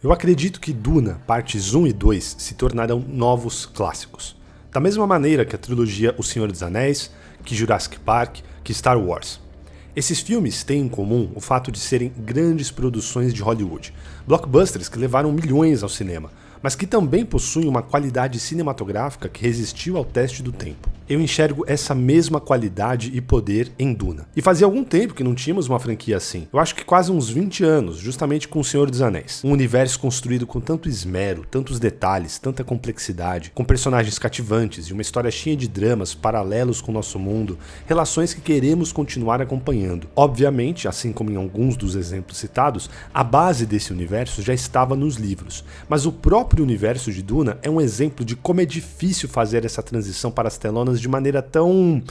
Eu acredito que Duna, partes 1 e 2, se tornarão novos clássicos. Da mesma maneira que a trilogia O Senhor dos Anéis, que Jurassic Park, que Star Wars. Esses filmes têm em comum o fato de serem grandes produções de Hollywood, blockbusters que levaram milhões ao cinema, mas que também possuem uma qualidade cinematográfica que resistiu ao teste do tempo. Eu enxergo essa mesma qualidade e poder em Duna. E fazia algum tempo que não tínhamos uma franquia assim. Eu acho que quase uns 20 anos, justamente com O Senhor dos Anéis. Um universo construído com tanto esmero, tantos detalhes, tanta complexidade, com personagens cativantes e uma história cheia de dramas paralelos com o nosso mundo, relações que queremos continuar acompanhando. Obviamente, assim como em alguns dos exemplos citados, a base desse universo já estava nos livros, mas o próprio universo de Duna é um exemplo de como é difícil fazer essa transição para as telonas de maneira tão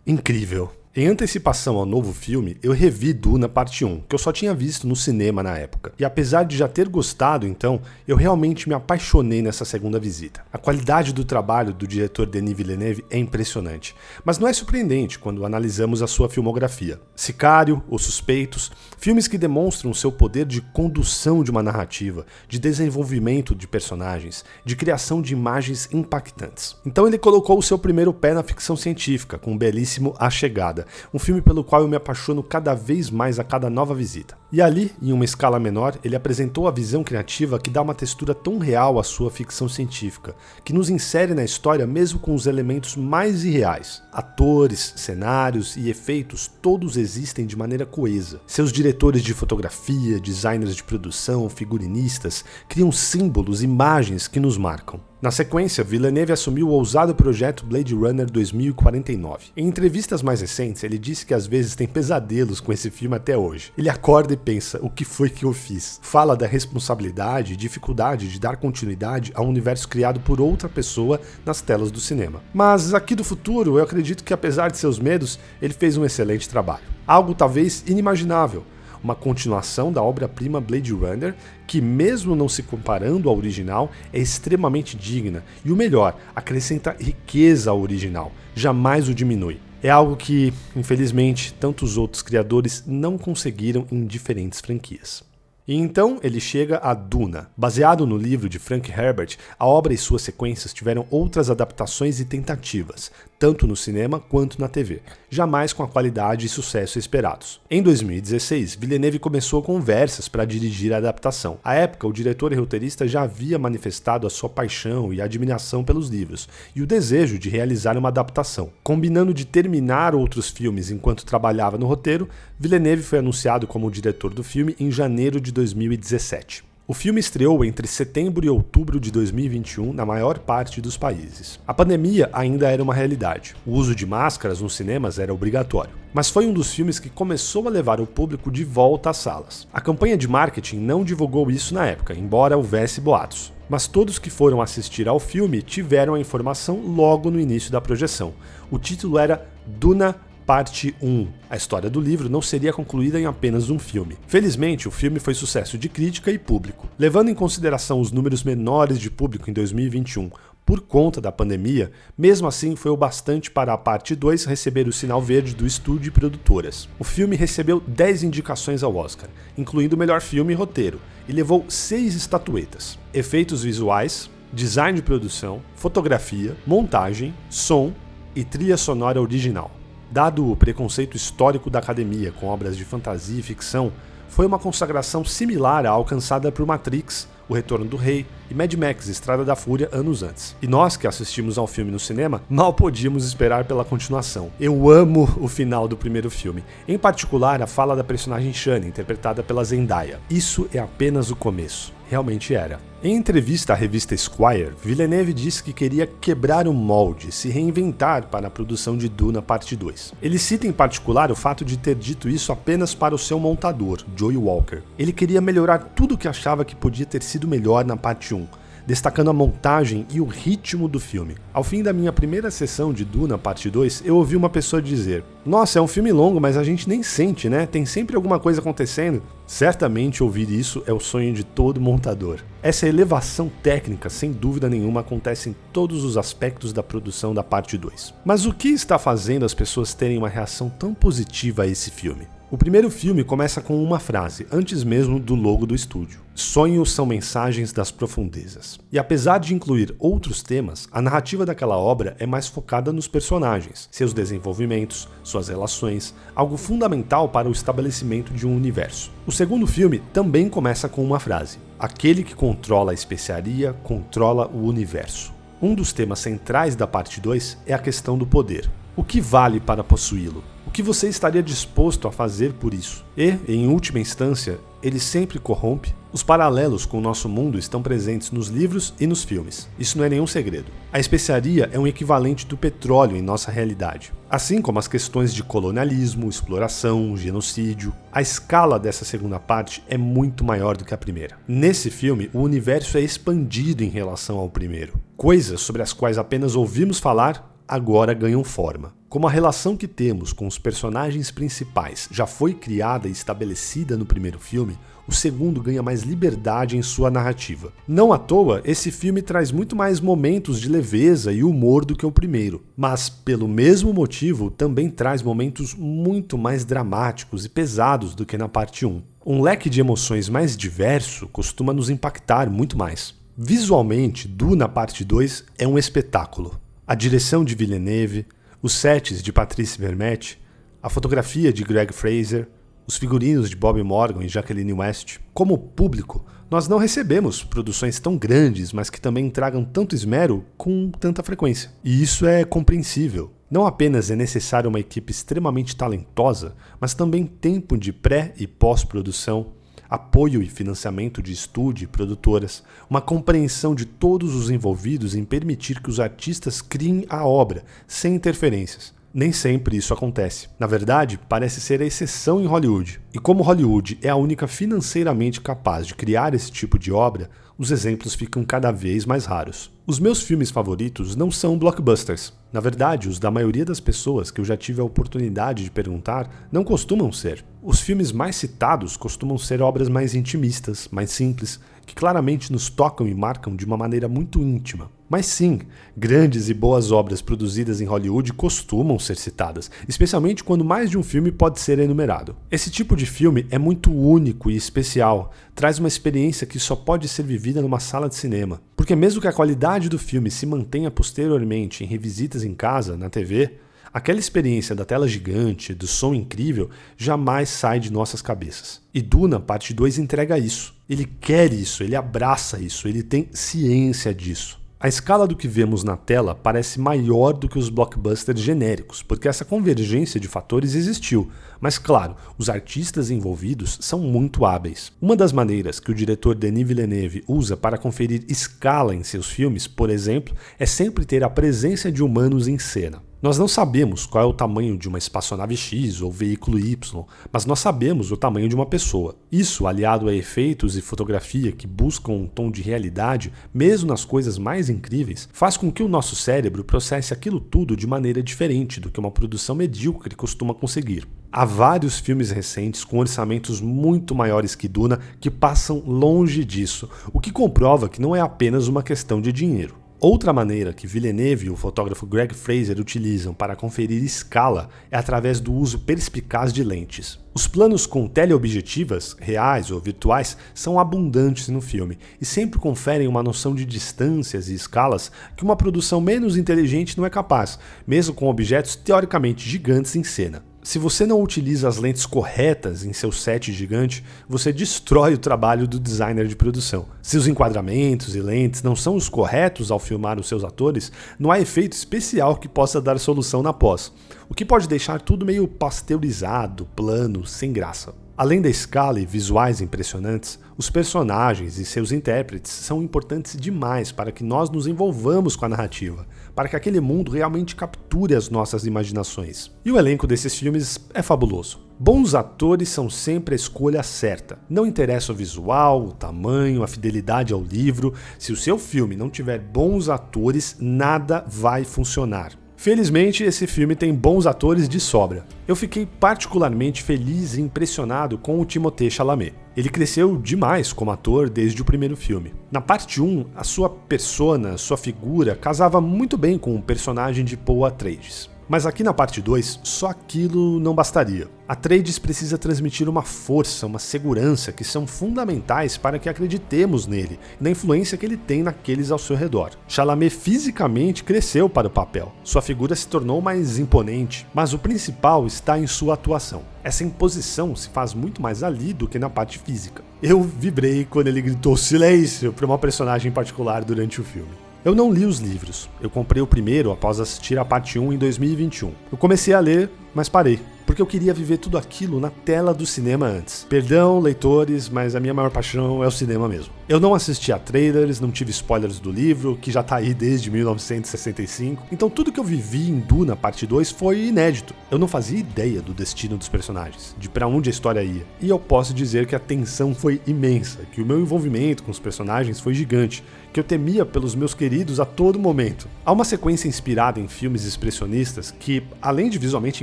incrível. Em antecipação ao novo filme, eu revi Duna Parte 1, que eu só tinha visto no cinema na época. E apesar de já ter gostado então, eu realmente me apaixonei nessa segunda visita. A qualidade do trabalho do diretor Denis Villeneuve é impressionante, mas não é surpreendente quando analisamos a sua filmografia. Sicário, Os Suspeitos, filmes que demonstram o seu poder de condução de uma narrativa, de desenvolvimento de personagens, de criação de imagens impactantes. Então ele colocou o seu primeiro pé na ficção científica, com o belíssimo A Chegada, um filme pelo qual eu me apaixono cada vez mais a cada nova visita. E ali, em uma escala menor, ele apresentou a visão criativa que dá uma textura tão real à sua ficção científica, que nos insere na história mesmo com os elementos mais irreais. Atores, cenários e efeitos todos existem de maneira coesa. Seus diretores de fotografia, designers de produção, figurinistas, criam símbolos, imagens que nos marcam. Na sequência, Villeneuve assumiu o ousado projeto Blade Runner 2049. Em entrevistas mais recentes, ele disse que às vezes tem pesadelos com esse filme até hoje. Ele acorda e pensa, o que foi que eu fiz? Fala da responsabilidade e dificuldade de dar continuidade a um universo criado por outra pessoa nas telas do cinema. Mas aqui do futuro, eu acredito que apesar de seus medos, ele fez um excelente trabalho. Algo talvez inimaginável. Uma continuação da obra-prima Blade Runner, que mesmo não se comparando ao original, é extremamente digna e o melhor, acrescenta riqueza ao original, jamais o diminui. É algo que, infelizmente, tantos outros criadores não conseguiram em diferentes franquias. E então ele chega a Duna. Baseado no livro de Frank Herbert, a obra e suas sequências tiveram outras adaptações e tentativas, tanto no cinema quanto na TV, jamais com a qualidade e sucesso esperados. Em 2016, Villeneuve começou conversas para dirigir a adaptação. À época, o diretor e roteirista já havia manifestado a sua paixão e admiração pelos livros, e o desejo de realizar uma adaptação. Combinando de terminar outros filmes enquanto trabalhava no roteiro, Villeneuve foi anunciado como o diretor do filme em janeiro de 2017. O filme estreou entre setembro e outubro de 2021 na maior parte dos países. A pandemia ainda era uma realidade. O uso de máscaras nos cinemas era obrigatório. Mas foi um dos filmes que começou a levar o público de volta às salas. A campanha de marketing não divulgou isso na época, embora houvesse boatos. Mas todos que foram assistir ao filme tiveram a informação logo no início da projeção. O título era Duna Parte 1. A história do livro não seria concluída em apenas um filme. Felizmente, o filme foi sucesso de crítica e público. Levando em consideração os números menores de público em 2021 por conta da pandemia, mesmo assim foi o bastante para a parte 2 receber o sinal verde do estúdio e produtoras. O filme recebeu 10 indicações ao Oscar, incluindo melhor filme e roteiro, e levou 6 estatuetas. Efeitos visuais, design de produção, fotografia, montagem, som e trilha sonora original. Dado o preconceito histórico da academia com obras de fantasia e ficção, foi uma consagração similar à alcançada por Matrix, O Retorno do Rei e Mad Max Estrada da Fúria anos antes. E nós que assistimos ao filme no cinema, mal podíamos esperar pela continuação. Eu amo o final do primeiro filme, em particular a fala da personagem Shani, interpretada pela Zendaya. Isso é apenas o começo. Realmente era. Em entrevista à revista Esquire, Villeneuve disse que queria quebrar o molde, se reinventar para a produção de Duna Parte 2. Ele cita em particular o fato de ter dito isso apenas para o seu montador, Joey Walker. Ele queria melhorar tudo o que achava que podia ter sido melhor na Parte 1, destacando a montagem e o ritmo do filme. Ao fim da minha primeira sessão de Duna Parte 2, eu ouvi uma pessoa dizer: "Nossa, é um filme longo, mas a gente nem sente, né? Tem sempre alguma coisa acontecendo." Certamente ouvir isso é o sonho de todo montador. Essa elevação técnica, sem dúvida nenhuma, acontece em todos os aspectos da produção da Parte 2. Mas o que está fazendo as pessoas terem uma reação tão positiva a esse filme? O primeiro filme começa com uma frase, antes mesmo do logo do estúdio. Sonhos são mensagens das profundezas. E apesar de incluir outros temas, a narrativa daquela obra é mais focada nos personagens, seus desenvolvimentos, suas relações, algo fundamental para o estabelecimento de um universo. O segundo filme também começa com uma frase: aquele que controla a especiaria controla o universo. Um dos temas centrais da parte 2 é a questão do poder. O que vale para possuí-lo? O que você estaria disposto a fazer por isso? E, em última instância, ele sempre corrompe? Os paralelos com o nosso mundo estão presentes nos livros e nos filmes. Isso não é nenhum segredo. A especiaria é um equivalente do petróleo em nossa realidade. Assim como as questões de colonialismo, exploração, genocídio. A escala dessa segunda parte é muito maior do que a primeira. Nesse filme, o universo é expandido em relação ao primeiro. Coisas sobre as quais apenas ouvimos falar agora ganham forma. Como a relação que temos com os personagens principais já foi criada e estabelecida no primeiro filme, o segundo ganha mais liberdade em sua narrativa. Não à toa, esse filme traz muito mais momentos de leveza e humor do que o primeiro, mas pelo mesmo motivo também traz momentos muito mais dramáticos e pesados do que na parte 1. Um leque de emoções mais diverso costuma nos impactar muito mais. Visualmente, Duna parte 2 é um espetáculo. A direção de Villeneuve, os sets de Patrice Vermette, a fotografia de Greg Fraser, os figurinos de Bob Morgan e Jacqueline West. Como público, nós não recebemos produções tão grandes, mas que também tragam tanto esmero com tanta frequência. E isso é compreensível. Não apenas é necessária uma equipe extremamente talentosa, mas também tempo de pré- e pós-produção, apoio e financiamento de estúdio e produtoras, uma compreensão de todos os envolvidos em permitir que os artistas criem a obra, sem interferências. Nem sempre isso acontece. Na verdade, parece ser a exceção em Hollywood. E como Hollywood é a única financeiramente capaz de criar esse tipo de obra, os exemplos ficam cada vez mais raros. Os meus filmes favoritos não são blockbusters. Na verdade, os da maioria das pessoas que eu já tive a oportunidade de perguntar não costumam ser. Os filmes mais citados costumam ser obras mais intimistas, mais simples, que claramente nos tocam e marcam de uma maneira muito íntima. Mas sim, grandes e boas obras produzidas em Hollywood costumam ser citadas, especialmente quando mais de um filme pode ser enumerado. Esse tipo de filme é muito único e especial, traz uma experiência que só pode ser vivida numa sala de cinema. Porque mesmo que a qualidade do filme se mantenha posteriormente em revisitas em casa, na TV, aquela experiência da tela gigante, do som incrível, jamais sai de nossas cabeças. E Duna, parte 2, entrega isso. Ele quer isso, ele abraça isso, ele tem ciência disso. A escala do que vemos na tela parece maior do que os blockbusters genéricos, porque essa convergência de fatores existiu, mas claro, os artistas envolvidos são muito hábeis. Uma das maneiras que o diretor Denis Villeneuve usa para conferir escala em seus filmes, por exemplo, é sempre ter a presença de humanos em cena. Nós não sabemos qual é o tamanho de uma espaçonave X ou veículo Y, mas nós sabemos o tamanho de uma pessoa. Isso, aliado a efeitos e fotografia que buscam um tom de realidade, mesmo nas coisas mais incríveis, faz com que o nosso cérebro processe aquilo tudo de maneira diferente do que uma produção medíocre costuma conseguir. Há vários filmes recentes com orçamentos muito maiores que Duna que passam longe disso, o que comprova que não é apenas uma questão de dinheiro. Outra maneira que Villeneuve e o fotógrafo Greg Fraser utilizam para conferir escala é através do uso perspicaz de lentes. Os planos com teleobjetivas, reais ou virtuais, são abundantes no filme e sempre conferem uma noção de distâncias e escalas que uma produção menos inteligente não é capaz, mesmo com objetos teoricamente gigantes em cena. Se você não utiliza as lentes corretas em seu set gigante, você destrói o trabalho do designer de produção. Se os enquadramentos e lentes não são os corretos ao filmar os seus atores, não há efeito especial que possa dar solução na pós, o que pode deixar tudo meio pasteurizado, plano, sem graça. Além da escala e visuais impressionantes, os personagens e seus intérpretes são importantes demais para que nós nos envolvamos com a narrativa, para que aquele mundo realmente capture as nossas imaginações. E o elenco desses filmes é fabuloso. Bons atores são sempre a escolha certa. Não interessa o visual, o tamanho, a fidelidade ao livro. Se o seu filme não tiver bons atores, nada vai funcionar. Felizmente, esse filme tem bons atores de sobra. Eu fiquei particularmente feliz e impressionado com o Timothée Chalamet. Ele cresceu demais como ator desde o primeiro filme. Na parte 1, a sua persona, sua figura, casava muito bem com o personagem de Paul Atreides. Mas aqui na parte 2, só aquilo não bastaria. Atreides precisa transmitir uma força, uma segurança que são fundamentais para que acreditemos nele e na influência que ele tem naqueles ao seu redor. Chalamet fisicamente cresceu para o papel, sua figura se tornou mais imponente, mas o principal está em sua atuação. Essa imposição se faz muito mais ali do que na parte física. Eu vibrei quando ele gritou silêncio para uma personagem particular durante o filme. Eu não li os livros, eu comprei o primeiro após assistir a parte 1 em 2021. Eu comecei a ler, mas parei, porque eu queria viver tudo aquilo na tela do cinema antes. Perdão, leitores, mas a minha maior paixão é o cinema mesmo. Eu não assisti a trailers, não tive spoilers do livro, que já tá aí desde 1965, então tudo que eu vivi em Duna parte 2 foi inédito. Eu não fazia ideia do destino dos personagens, de pra onde a história ia, e eu posso dizer que a tensão foi imensa, que o meu envolvimento com os personagens foi gigante, que eu temia pelos meus queridos a todo momento. Há uma sequência inspirada em filmes expressionistas que, além de visualmente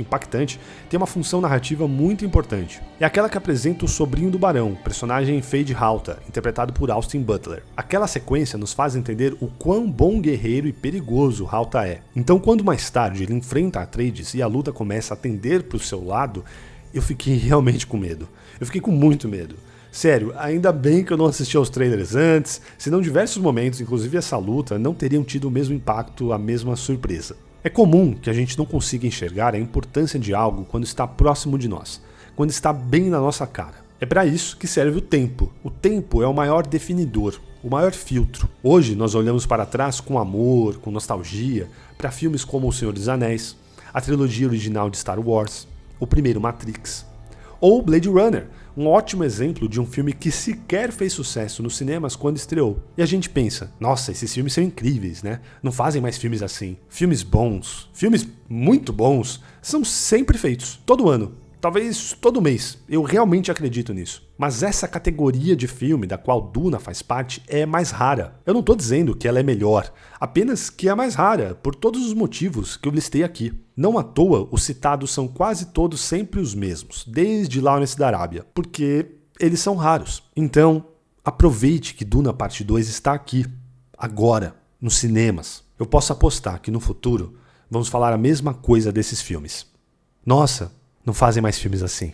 impactante, tem uma função narrativa muito importante. É aquela que apresenta o sobrinho do Barão, personagem Fade Rauta, interpretado por Austin Butler. Aquela sequência nos faz entender o quão bom guerreiro e perigoso Rauta é. Então, quando mais tarde ele enfrenta Atreides e a luta começa a tender para o seu lado, eu fiquei realmente com medo. Eu fiquei com muito medo. Sério, ainda bem que eu não assisti aos trailers antes, senão diversos momentos, inclusive essa luta, não teriam tido o mesmo impacto, a mesma surpresa. É comum que a gente não consiga enxergar a importância de algo quando está próximo de nós, quando está bem na nossa cara. É para isso que serve o tempo. O tempo é o maior definidor, o maior filtro. Hoje nós olhamos para trás com amor, com nostalgia, para filmes como O Senhor dos Anéis, a trilogia original de Star Wars, o primeiro Matrix, ou Blade Runner, um ótimo exemplo de um filme que sequer fez sucesso nos cinemas quando estreou. E a gente pensa, nossa, esses filmes são incríveis, né? Não fazem mais filmes assim. Filmes bons, filmes muito bons, são sempre feitos, todo ano. Talvez todo mês, eu realmente acredito nisso. Mas essa categoria de filme da qual Duna faz parte é mais rara. Eu não estou dizendo que ela é melhor, apenas que é mais rara, por todos os motivos que eu listei aqui. Não à toa, os citados são quase todos sempre os mesmos, desde Lawrence da Arábia, porque eles são raros. Então, aproveite que Duna Parte 2 está aqui, agora, nos cinemas. Eu posso apostar que no futuro vamos falar a mesma coisa desses filmes. Nossa, não fazem mais filmes assim.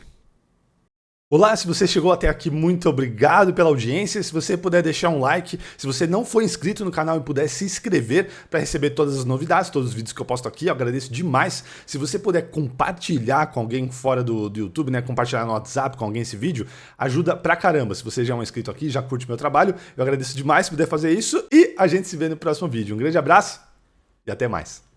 Olá, se você chegou até aqui, muito obrigado pela audiência. Se você puder deixar um like, se você não for inscrito no canal e puder se inscrever para receber todas as novidades, todos os vídeos que eu posto aqui, eu agradeço demais. Se você puder compartilhar com alguém fora do YouTube, né, compartilhar no WhatsApp com alguém esse vídeo, ajuda pra caramba. Se você já é um inscrito aqui, já curte meu trabalho, eu agradeço demais se puder fazer isso e a gente se vê no próximo vídeo. Um grande abraço e até mais.